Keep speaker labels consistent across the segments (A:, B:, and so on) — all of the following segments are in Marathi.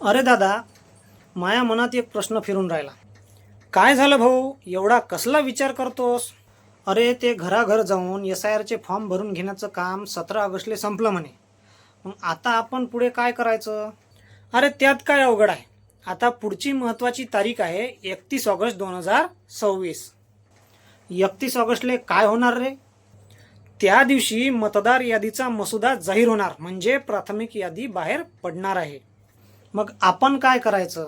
A: अरे दादा, माया मनात एक प्रश्न फिरून राहिला. काय झालं भाऊ, एवढा कसला विचार करतोस? अरे ते घराघर जाऊन SIRचे फॉर्म भरून घेण्याचं काम 17 ऑगस्टला संपलं म्हणे. मग आता आपण पुढे काय करायचं? अरे त्यात काय अवघड आहे. आता पुढची महत्त्वाची तारीख आहे 31 ऑगस्ट 2026. 31 ऑगस्टला काय होणार रे? त्या दिवशी मतदार यादीचा मसुदा जाहीर होणार, म्हणजे प्राथमिक यादी बाहेर पडणार आहे. मग आपण काय करायचं?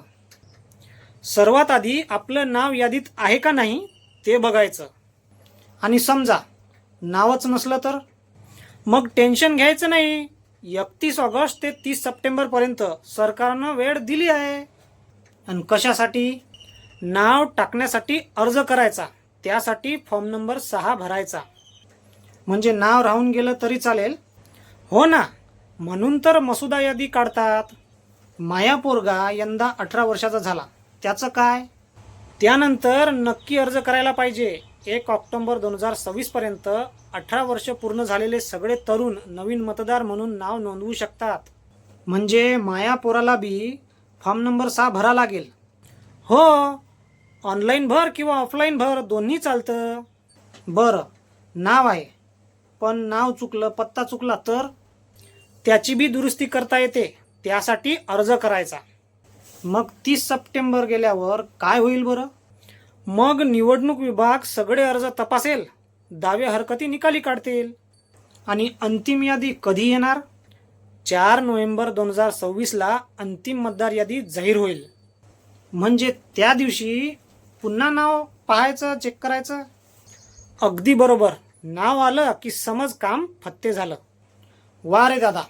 A: सर्वात आधी आपलं नाव यादीत आहे का नाही ते बघायचं. आणि समजा नावच नसलं तर? मग टेन्शन घ्यायचं नाही. 31 ऑगस्ट ते 30 सप्टेंबरपर्यंत सरकारनं वेळ दिली आहे. आणि कशासाठी? नाव टाकण्यासाठी अर्ज करायचा, त्यासाठी फॉर्म नंबर 6 भरायचा. म्हणजे नाव राहून गेलं तरी चालेल. हो ना, म्हणून तर मसुदा यादी काढतात. माया पोरगा यंदा 18 वर्षाचा झाला, त्याचं काय? त्यानंतर नक्की अर्ज करायला पाहिजे. 1 ऑक्टोबर 2026 पर्यंत 18 वर्ष पूर्ण झालेले सगळे तरुण नवीन मतदार म्हणून नाव नोंदवू शकतात. म्हणजे माया पोराला बी फॉर्म नंबर 6 भरा लागेल. हो, ऑनलाईन भर किंवा ऑफलाईन भर, दोन्ही चालतं. बरं, नाव आहे पण नाव चुकलं, पत्ता चुकला तर? त्याची बी दुरुस्ती करता येते, त्यासाठी अर्ज करायचा. मग 30 सप्टेंबर गेल्यावर काय होईल बरं? मग निवडणूक विभाग सगळे अर्ज तपासेल, दावे हरकती निकाली काढतील. आणि अंतिम यादी कधी येणार? 4 नोव्हेंबर 2026ला अंतिम मतदार यादी जाहीर होईल. म्हणजे त्या दिवशी पुन्हा नाव पाहायचं, चेक करायचं. अगदी बरोबर. नाव आलं की समज काम फत्ते झालं. वा रे दादा,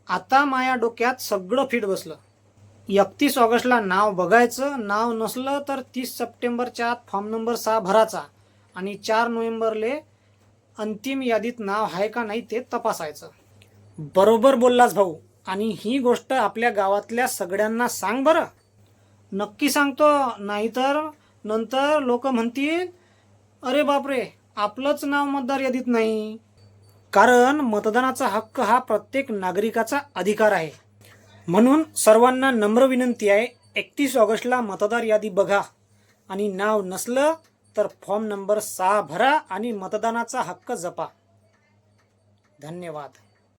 A: आता माया डोक्यात सगळं फिट बसलं. 31 ऑगस्टला नाव बघायचं, नाव नसलं तर 30 सप्टेंबरच्या आत फॉर्म नंबर 6 भरायचा आणि 4 नोव्हेंबरले अंतिम यादीत नाव आहे का नाही ते तपासायचं. बरोबर बोललास भाऊ. आणि ही गोष्ट आपल्या गावातल्या सगळ्यांना सांग बरं. नक्की सांगतो, नाहीतर नंतर लोक म्हणतील अरे बापरे, आपलंच नाव मतदार यादीत नाही. कारण मतदानाचा हक्क हा प्रत्येक नागरिकाचा अधिकार आहे. म्हणून सर्वांना नम्र विनंती आहे, 31 ऑगस्टला मतदार यादी बघा आणि नाव नसलं तर फॉर्म नंबर 6 भरा आणि मतदानाचा हक्क जपा. धन्यवाद.